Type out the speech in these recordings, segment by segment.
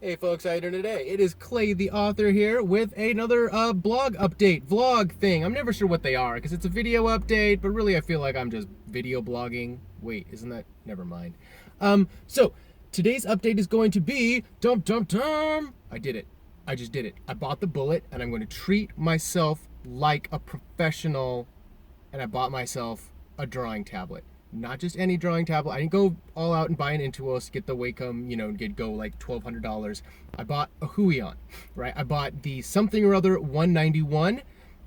Hey folks, how you doing today? It is Clay the author here with another blog update, vlog thing. I'm never sure what they are because it's a video update, but really I feel like I'm just video blogging. Wait, isn't that? Never mind. So today's update is going to be I did it. I just did it. I bought the bullet and I'm going to treat myself like a professional, and I bought myself a drawing tablet. Not just any drawing tablet. I didn't go all out and buy an Intuos, get the Wacom, go like $1,200. I bought a Huion, right? I bought the something or other 191.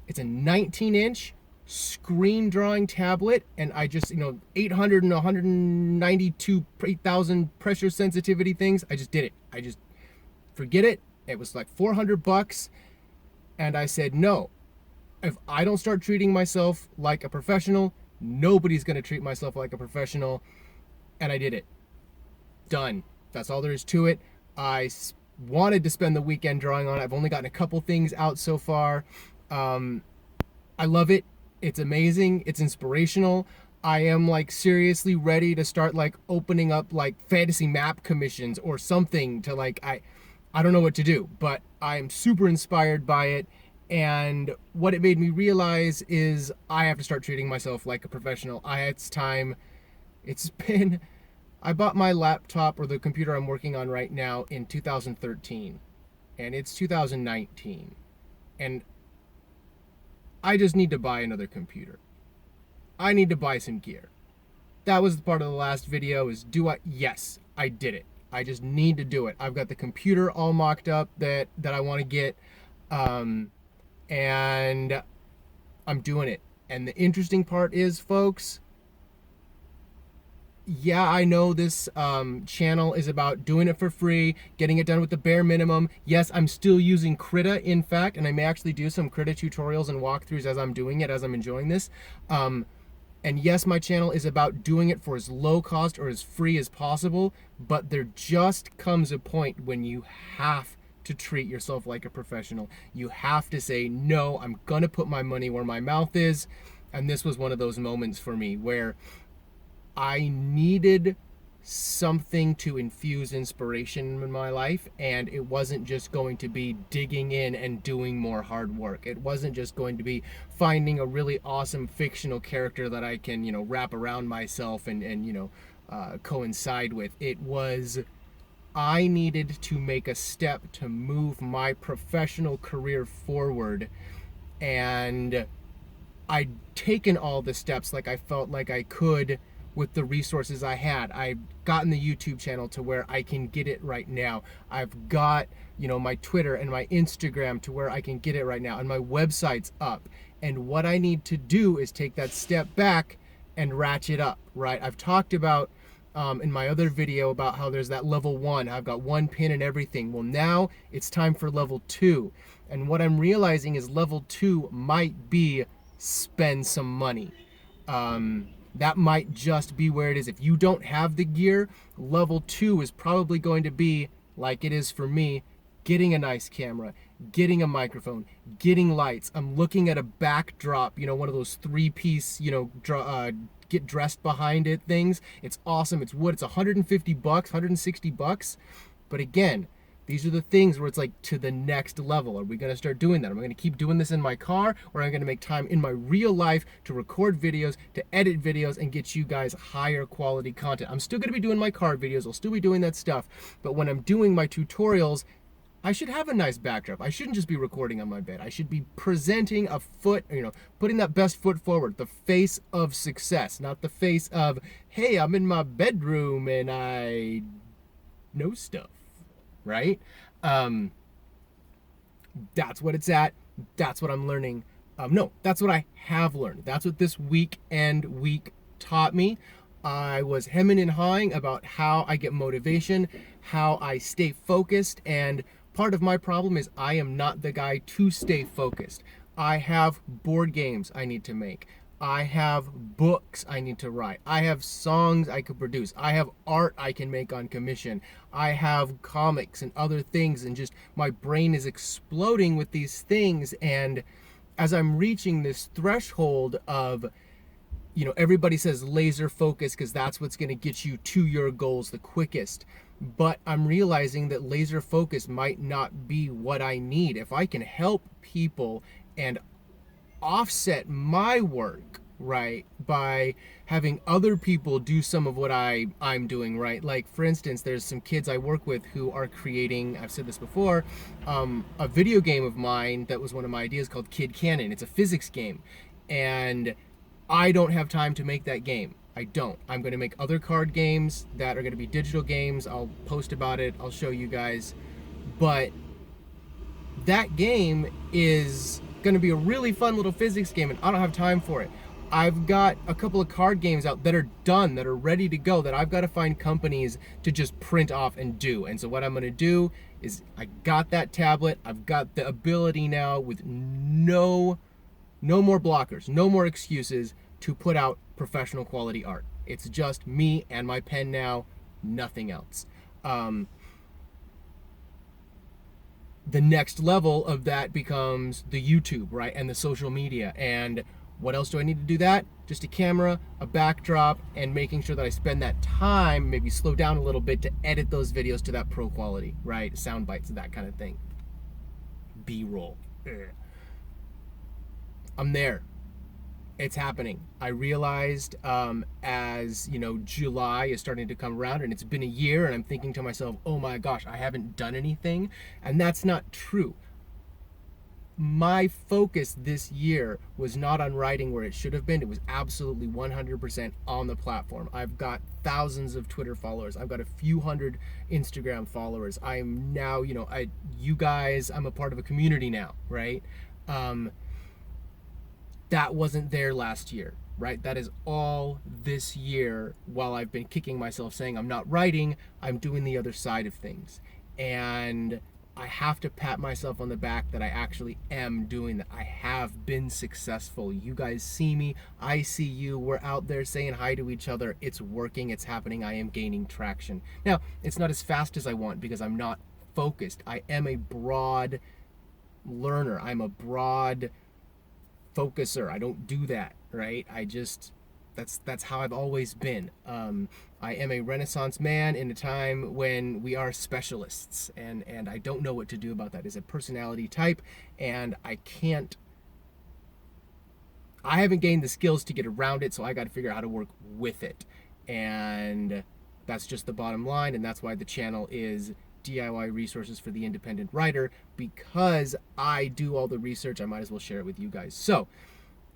It's a 19-inch screen drawing tablet, and I just, 800 and 192, 8,000 pressure sensitivity things. I just did it. I just, forget it. It was like $400, and I said, no, if I don't start treating myself like a professional, nobody's going to treat myself like a professional. And I did it. Done. That's all there is to it. I wanted to spend the weekend drawing on it. I've only gotten a couple things out so far. I love it. It's amazing. It's inspirational. I am like seriously ready to start like opening up like fantasy map commissions or something to like, I don't know what to do, but I'm super inspired by it. And what it made me realize is I have to start treating myself like a professional. It's time. I bought my laptop or the computer I'm working on right now in 2013, and it's 2019. And I just need to buy another computer. I need to buy some gear. That was part of the last video is yes, I did it. I just need to do it. I've got the computer all mocked up that I want to get. And I'm doing it. And the interesting part is, folks, yeah, I know this channel is about doing it for free, getting it done with the bare minimum. Yes, I'm still using Krita, in fact, and I may actually do some Krita tutorials and walkthroughs as I'm doing it, as I'm enjoying this. And yes, my channel is about doing it for as low cost or as free as possible, but there just comes a point when you have to treat yourself like a professional. You have to say, no, I'm gonna put my money where my mouth is. And this was one of those moments for me where I needed something to infuse inspiration in my life, and it wasn't just going to be digging in and doing more hard work. It wasn't just going to be finding a really awesome fictional character that I can, wrap around myself and coincide with. It was, I needed to make a step to move my professional career forward, and I'd taken all the steps like I felt like I could with the resources I had. I've gotten the YouTube channel to where I can get it right now. I've got, my Twitter and my Instagram to where I can get it right now, and my website's up. And what I need to do is take that step back and ratchet up, right? I've talked about in my other video about how there's that level 1. I've got 1 pin and everything. Well, now it's time for level 2. And what I'm realizing is level 2 might be spend some money. That might just be where it is. If you don't have the gear, level 2 is probably going to be, like it is for me, getting a nice camera, getting a microphone, getting lights. I'm looking at a backdrop, one of those 3-piece, get dressed behind it things. It's awesome. It's wood. It's $150, $160. But again, these are the things where it's like to the next level. Are we going to start doing that? Am I going to keep doing this in my car, or am I going to make time in my real life to record videos, to edit videos, and get you guys higher quality content? I'm still going to be doing my car videos. I'll still be doing that stuff. But when I'm doing my tutorials, I should have a nice backdrop. I shouldn't just be recording on my bed. I should be presenting a foot, putting that best foot forward, the face of success, not the face of, hey, I'm in my bedroom and I know stuff, right? That's what it's at. That's what I'm learning. No, that's what I have learned. That's what this week taught me. I was hemming and hawing about how I get motivation, how I stay focused, and part of my problem is I am not the guy to stay focused. I have board games I need to make. I have books I need to write. I have songs I could produce. I have art I can make on commission. I have comics and other things, and just my brain is exploding with these things. And as I'm reaching this threshold of everybody says laser focus because that's what's going to get you to your goals the quickest. But I'm realizing that laser focus might not be what I need. If I can help people and offset my work, right, by having other people do some of what I'm doing, right? Like, for instance, there's some kids I work with who are creating, I've said this before, a video game of mine that was one of my ideas called Kid Cannon. It's a physics game. And I don't have time to make that game. I don't. I'm going to make other card games that are going to be digital games. I'll post about it. I'll show you guys. But that game is going to be a really fun little physics game, and I don't have time for it. I've got a couple of card games out that are done, that are ready to go, that I've got to find companies to just print off and do. And so what I'm going to do is I got that tablet. I've got the ability now with no more blockers, no more excuses to put out professional quality art. It's just me and my pen now, nothing else. The next level of that becomes the YouTube, right? And the social media. And what else do I need to do that? Just a camera, a backdrop, and making sure that I spend that time, maybe slow down a little bit to edit those videos to that pro quality, right? Sound bites, that kind of thing. B-roll. I'm there. It's happening. I realized as July is starting to come around, and it's been a year, and I'm thinking to myself, oh my gosh, I haven't done anything. And that's not true. My focus this year was not on writing where it should have been. It was absolutely 100% on the platform. I've got thousands of Twitter followers. I've got a few hundred Instagram followers. I'm now, you guys, I'm a part of a community now, right? That wasn't there last year, right? That is all this year. While I've been kicking myself saying I'm not writing, I'm doing the other side of things. And I have to pat myself on the back that I actually am doing that. I have been successful. You guys see me, I see you. We're out there saying hi to each other. It's working, it's happening. I am gaining traction. Now, it's not as fast as I want because I'm not focused. I am a broad learner. I'm a broad focuser. I don't do that, right? That's how I've always been. I am a Renaissance man in a time when we are specialists, and I don't know what to do about that. It's a personality type, and I haven't gained the skills to get around it, so I got to figure out how to work with it. And that's just the bottom line, and that's why the channel is DIY resources for the independent writer, because I do all the research. I might as well share it with you guys. So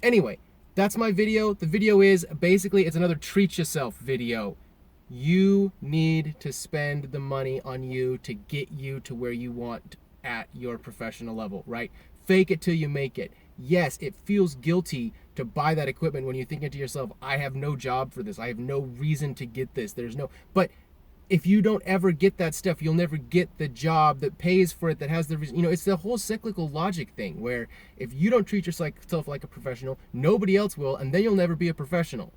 anyway, that's my video. The video is basically, it's another treat yourself video. You need to spend the money on you to get you to where you want at your professional level, right? Fake it till you make it. Yes, it feels guilty to buy that equipment when you're thinking to yourself, I have no job for this. I have no reason to get this. But if you don't ever get that stuff, you'll never get the job that pays for it, that has the reason. It's the whole cyclical logic thing where if you don't treat yourself like a professional, nobody else will, and then you'll never be a professional.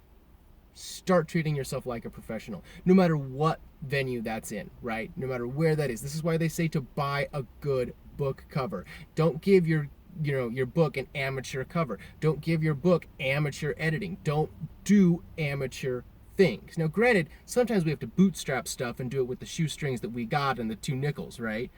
Start treating yourself like a professional, no matter what venue that's in, right? No matter where that is. This is why they say to buy a good book cover. Don't give your book an amateur cover. Don't give your book amateur editing. Don't do amateur things. Now, granted, sometimes we have to bootstrap stuff and do it with the shoestrings that we got and the 2 nickels, right?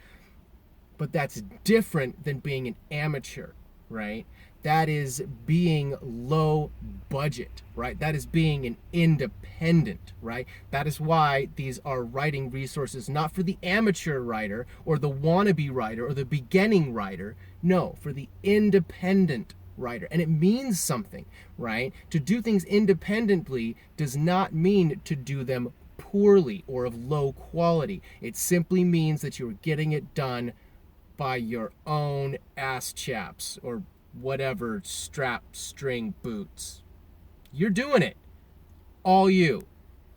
But that's different than being an amateur, right? That is being low budget, right? That is being an independent, right? That is why these are writing resources, not for the amateur writer or the wannabe writer or the beginning writer. No, for the independent writer. And it means something, right? To do things independently does not mean to do them poorly or of low quality. It simply means that you're getting it done by your own ass chaps or whatever strap string boots. You're doing it. All you.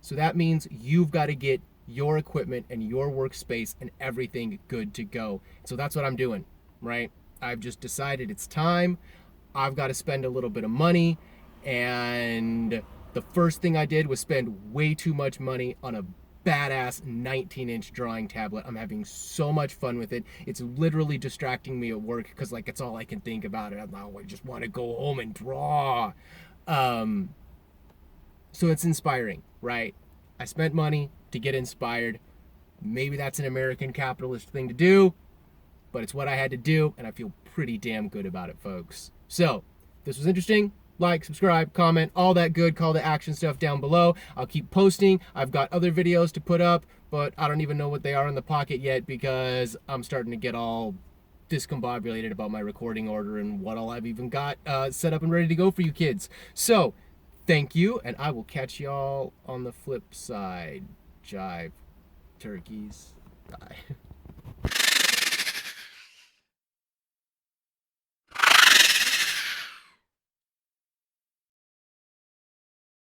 So that means you've got to get your equipment and your workspace and everything good to go. So that's what I'm doing, right? I've just decided it's time. I've got to spend a little bit of money, and the first thing I did was spend way too much money on a badass 19-inch drawing tablet. I'm having so much fun with it. It's literally distracting me at work because it's all I can think about. I just want to go home and draw. So it's inspiring, right? I spent money to get inspired. Maybe that's an American capitalist thing to do, but it's what I had to do, and I feel pretty damn good about it, folks. So, if this was interesting, like, subscribe, comment, all that good call to action stuff down below. I'll keep posting. I've got other videos to put up, but I don't even know what they are in the pocket yet because I'm starting to get all discombobulated about my recording order and what all I've even got set up and ready to go for you kids. So, thank you, and I will catch y'all on the flip side. Jive turkeys. Bye.